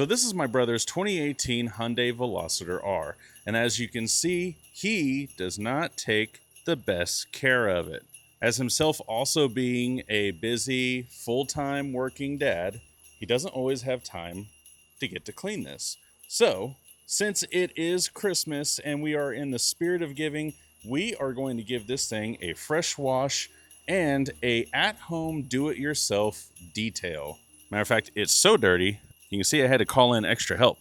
So this is my brother's 2018 Hyundai Veloster R, and as you can see, he does not take the best care of it. As himself also being a busy, full-time working dad, he doesn't always have time to get to clean this. So, since it is Christmas and we are in the spirit of giving, we are going to give this thing a fresh wash and a at-home do-it-yourself detail. Matter of fact, it's so dirty, you can see I had to call in extra help.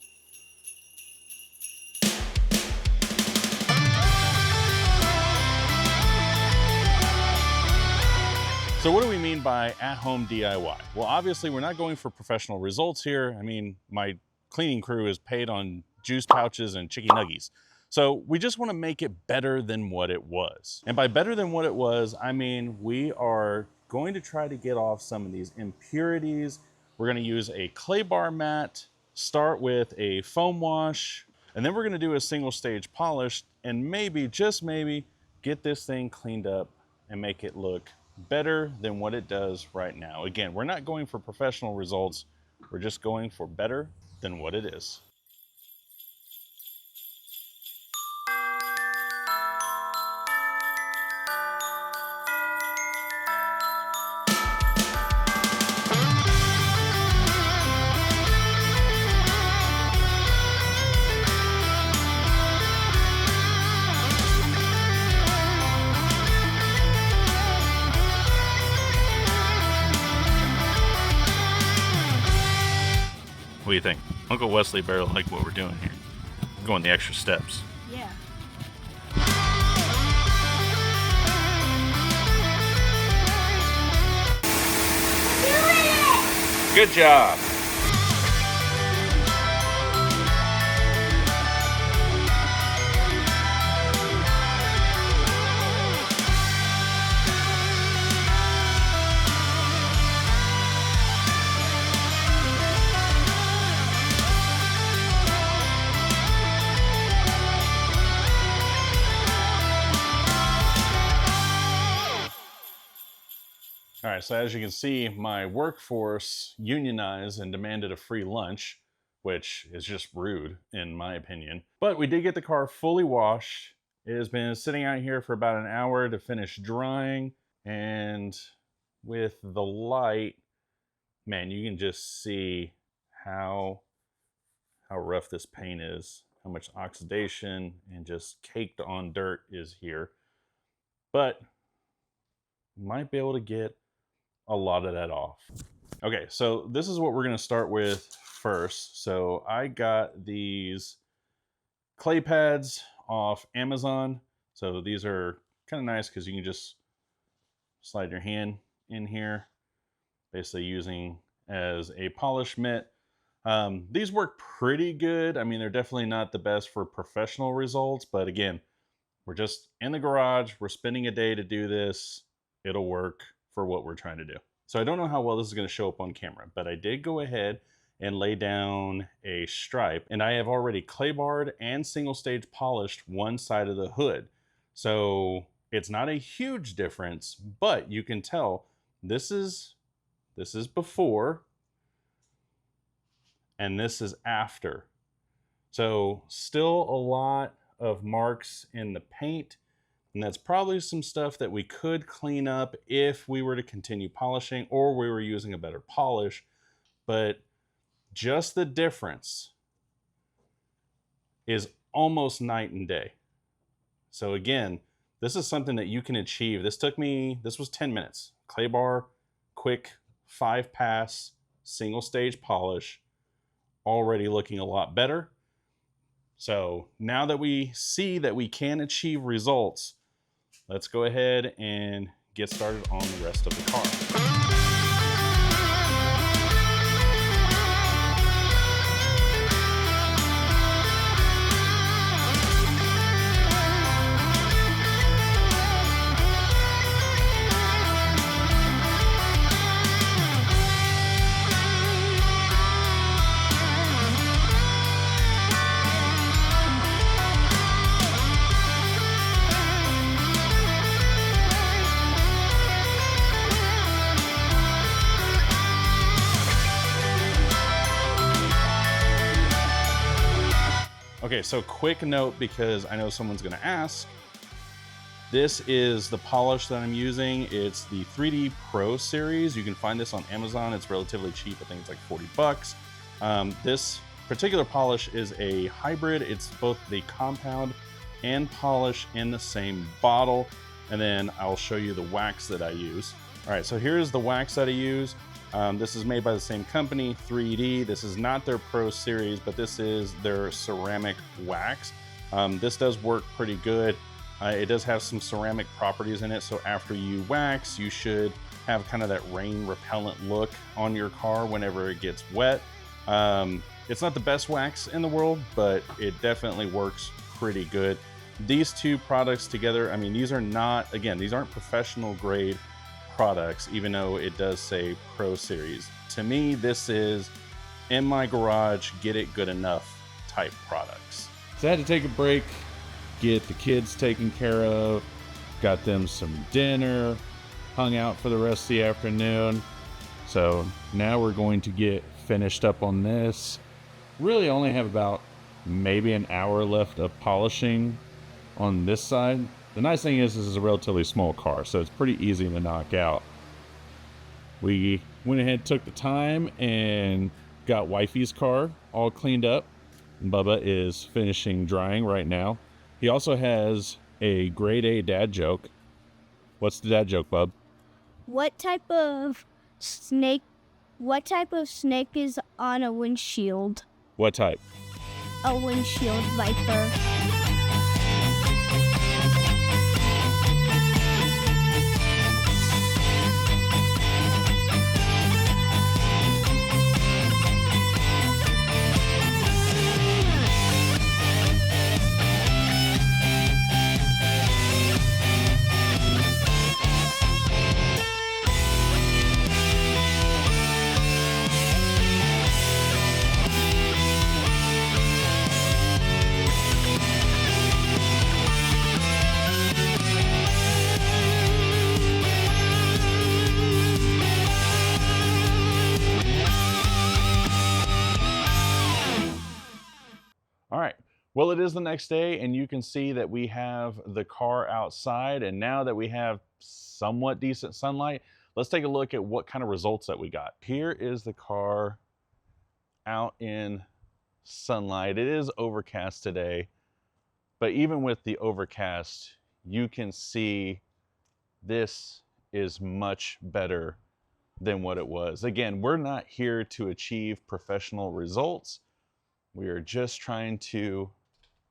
So what do we mean by at-home DIY? Well, obviously we're not going for professional results here. I mean, my cleaning crew is paid on juice pouches and chicken nuggies. So we just want to make it better than what it was. And by better than what it was, I mean, we are going to try to get off some of these impurities. We're going to use a clay bar mat, start with a foam wash, and then we're going to do a single stage polish and maybe, just maybe, get this thing cleaned up and make it look better than what it does right now. Again, we're not going for professional results. We're just going for better than what it is. What do you think? Uncle Wesley better like what we're doing here. We're going the extra steps. Yeah. Good job. All right, so as you can see, my workforce unionized and demanded a free lunch, which is just rude in my opinion. But we did get the car fully washed. It has been sitting out here for about an hour to finish drying, and with the light, man, you can just see how rough this paint is, how much oxidation and just caked on dirt is here. But might be able to get a lot of that off. Okay, so this is what we're gonna start with first. So I got these clay pads off Amazon. So these are kind of nice because you can just slide your hand in here, basically using as a polish mitt. These work pretty good. I mean, they're definitely not the best for professional results, but again, we're just in the garage, we're spending a day to do this. It'll work for what we're trying to do. So I don't know how well this is going to show up on camera, but I did go ahead and lay down a stripe, and I have already clay barred and single stage polished one side of the hood. So it's not a huge difference, but you can tell this is before and this is after. So still a lot of marks in the paint. And that's probably some stuff that we could clean up if we were to continue polishing or we were using a better polish. But just the difference is almost night and day. So again, this is something that you can achieve. This was 10 minutes. Clay bar, quick 5-pass, single stage polish, already looking a lot better. So now that we see that we can achieve results, let's go ahead and get started on the rest of the car. Okay, so quick note, because I know someone's gonna ask. This is the polish that I'm using. It's the 3D Pro series. You can find this on Amazon. It's relatively cheap. I think it's like 40 bucks. This particular polish is a hybrid. It's both the compound and polish in the same bottle. And then I'll show you the wax that I use. All right, so here's the wax that I use. This is made by the same company, 3D. This is not their Pro series, but this is their ceramic wax. This does work pretty good. It does have some ceramic properties in it, so after you wax, you should have kind of that rain repellent look on your car whenever it gets wet. It's not the best wax in the world, but it definitely works pretty good. These two products together, I mean, these are not, again, these aren't professional grade products, even though it does say Pro Series. To me, this is in my garage, get it good enough type products. So I had to take a break, get the kids taken care of, got them some dinner, hung out for the rest of the afternoon. So now we're going to get finished up on this. Really only have about maybe an hour left of polishing on this side. The nice thing is this is a relatively small car, so it's pretty easy to knock out. We went ahead, took the time, and got wifey's car all cleaned up. Bubba is finishing drying right now. He also has a grade A dad joke. What's the dad joke, Bub? What type of snake is on a windshield? What type? A windshield viper. All right, well, it is the next day, and you can see that we have the car outside, and now that we have somewhat decent sunlight, let's take a look at what kind of results that we got. Here is the car out in sunlight. It is overcast today, but even with the overcast, you can see this is much better than what it was. Again, we're not here to achieve professional results. We are just trying to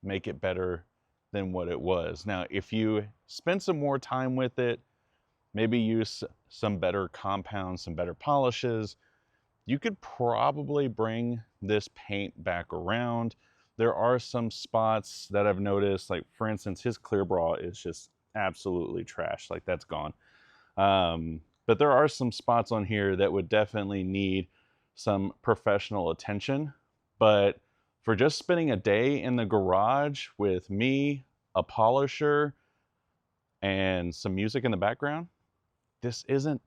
make it better than what it was. Now, if you spend some more time with it, maybe use some better compounds, some better polishes, you could probably bring this paint back around. There are some spots that I've noticed, like for instance, his clear bra is just absolutely trash, like that's gone. But there are some spots on here that would definitely need some professional attention. But for just spending a day in the garage with me, a polisher, and some music in the background, this isn't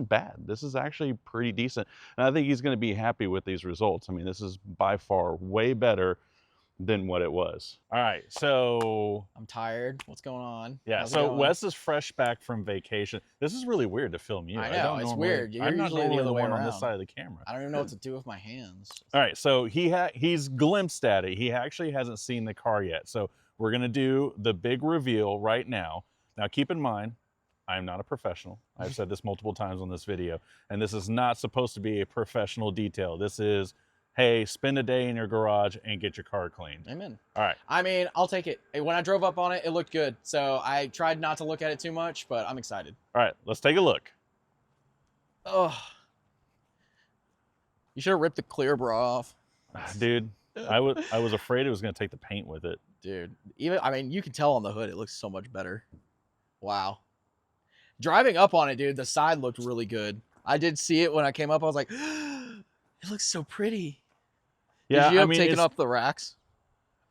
bad. This is actually pretty decent. And I think he's going to be happy with these results. I mean, this is by far way better than what it was. All right, so I'm tired. What's going on? yeah, How's it so going? Wes is fresh back from vacation. This is really weird to film you. I know, don't it's normally- weird. You're I'm not usually the normally other the way one on this around. side of the camera. I don't even know what to do with my hands. All right, so he's glimpsed at it. He actually hasn't seen the car yet. So we're gonna do the big reveal right now. Now keep in mind, I'm not a professional. I've said this multiple times on this video, and this is not supposed to be a professional detail. This is, hey, spend a day in your garage and get your car cleaned. Amen. All right. I mean, I'll take it. When I drove up on it, it looked good. So I tried not to look at it too much, but I'm excited. All right, let's take a look. Oh, you should have ripped the clear bra off. Dude, I was afraid it was gonna take the paint with it. Dude, I mean, you can tell on the hood, it looks so much better. Wow. Driving up on it, dude, the side looked really good. I did see it when I came up. I was like, it looks so pretty. Yeah, Did you I have mean, taken up the racks?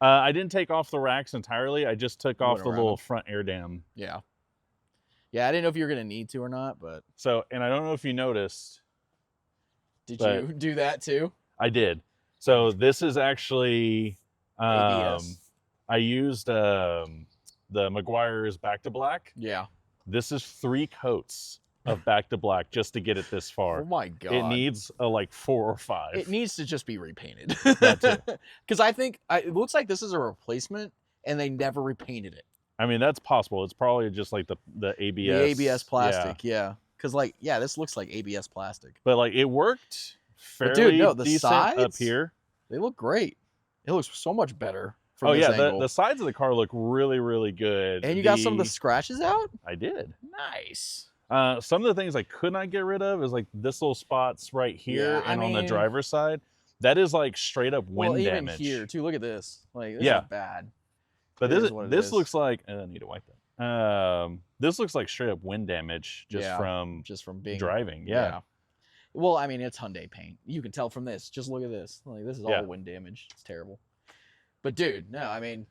I didn't take off the racks entirely. I just took off went the around little them. front air dam. Yeah. Yeah, I didn't know if you were going to need to or not, but So, and I don't know if you noticed, did But- you do that too? I did. So this is actually ABS. I used the Meguiars Back to Black. Yeah. This is 3 coats of Back to Black just to get it this far. Oh my god. It needs a like 4 or 5. It needs to just be repainted. That too. Because I think it looks like this is a replacement, and they never repainted it. I mean, that's possible. It's probably just like the ABS. The ABS plastic, yeah. Because like, yeah, this looks like ABS plastic. But like, it worked fairly But dude, no, the decent up sides, here. They look great. It looks so much better from Oh this yeah, angle. the sides of the car look really, really good. And you got some of the scratches out? I did. Nice. Some of the things I could not get rid of is like this little spots right here Yeah, and I on the mean- driver's side. That is like straight up wind Well, even damage. here too. Look at this. Like, this Yeah. is bad. But It this is what it this is. looks like I need to wipe that. This looks like straight up wind damage just Yeah, from Just from being driving. Yeah. Well, I mean, it's Hyundai paint. You can tell from this. Just look at this. Like, this is Yeah. all wind damage. It's terrible. But dude, no, I mean,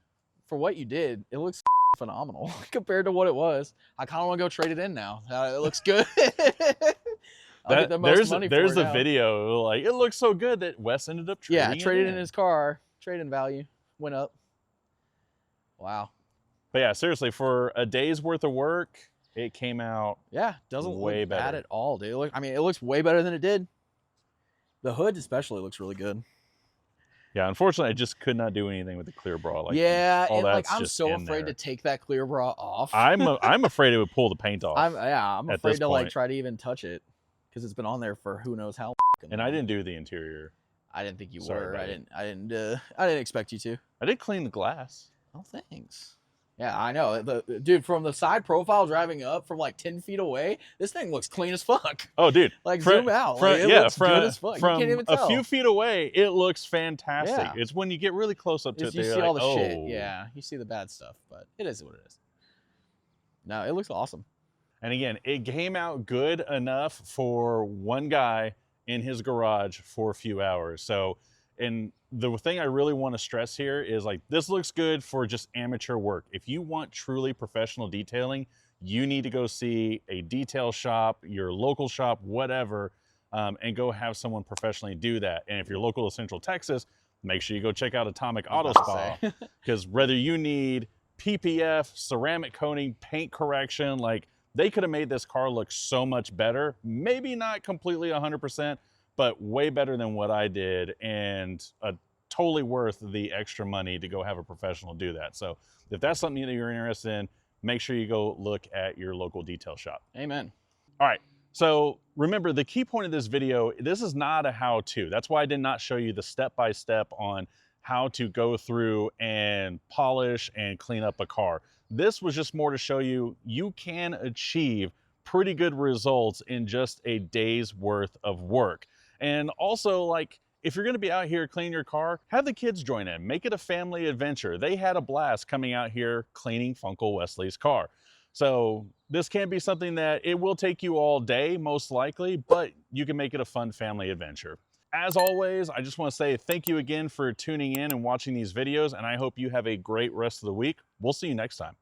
for what you did, it looks phenomenal compared to what it was. I kind of want to go trade it in now. It looks good. I'll get the most money for there's it the now. video. Like it looks so good that Wes ended up trading Yeah, traded it in his car. Trade-in value went up. Wow. But yeah, seriously, for a day's worth of work, it came out. Yeah, doesn't Way look bad better. at all, dude. I mean, it looks way better than it did. The hood especially looks really good. Yeah, unfortunately, I just could not do anything with the clear bra. Like yeah, all and like that's I'm just so in afraid there. to take that clear bra off. I'm afraid it would pull the paint off. I'm at afraid this to like point. try to even touch it because it's been on there for who knows how. And I didn't do the interior. I didn't think you Sorry, were. buddy. I didn't expect you to. I did clean the glass. Oh, thanks. Yeah, I know. Dude, from the side profile driving up from like 10 feet away, this thing looks clean as fuck. Oh, dude. Like From- zoom out. from- Like, it yeah, looks from, good as fuck. You from can't even tell. a few feet away, it looks fantastic. Yeah. It's when you get really close up to It's- it, you that see you're all like, the oh. shit. Yeah, you see the bad stuff, but it is what it is. No, it looks awesome. And again, it came out good enough for one guy in his garage for a few hours. So, and the thing I really want to stress here is like, this looks good for just amateur work. If you want truly professional detailing, you need to go see a detail shop, your local shop, whatever, and go have someone professionally do that. And if you're local to Central Texas, make sure you go check out Atomic I was Auto about Spa, to say. because whether you need PPF, ceramic coating, paint correction, like they could have made this car look so much better. Maybe not completely 100%, but way better than what I did, and totally worth the extra money to go have a professional do that. So if that's something that you're interested in, make sure you go look at your local detail shop. Amen. All right. So remember, the key point of this video, this is not a how-to. That's why I did not show you the step-by-step on how to go through and polish and clean up a car. This was just more to show you, you can achieve pretty good results in just a day's worth of work. And also, like, if you're gonna be out here cleaning your car, have the kids join in, make it a family adventure. They had a blast coming out here cleaning Funkle Wesley's car. So this can be something that it will take you all day, most likely, but you can make it a fun family adventure. As always, I just want to say thank you again for tuning in and watching these videos, and I hope you have a great rest of the week. We'll see you next time.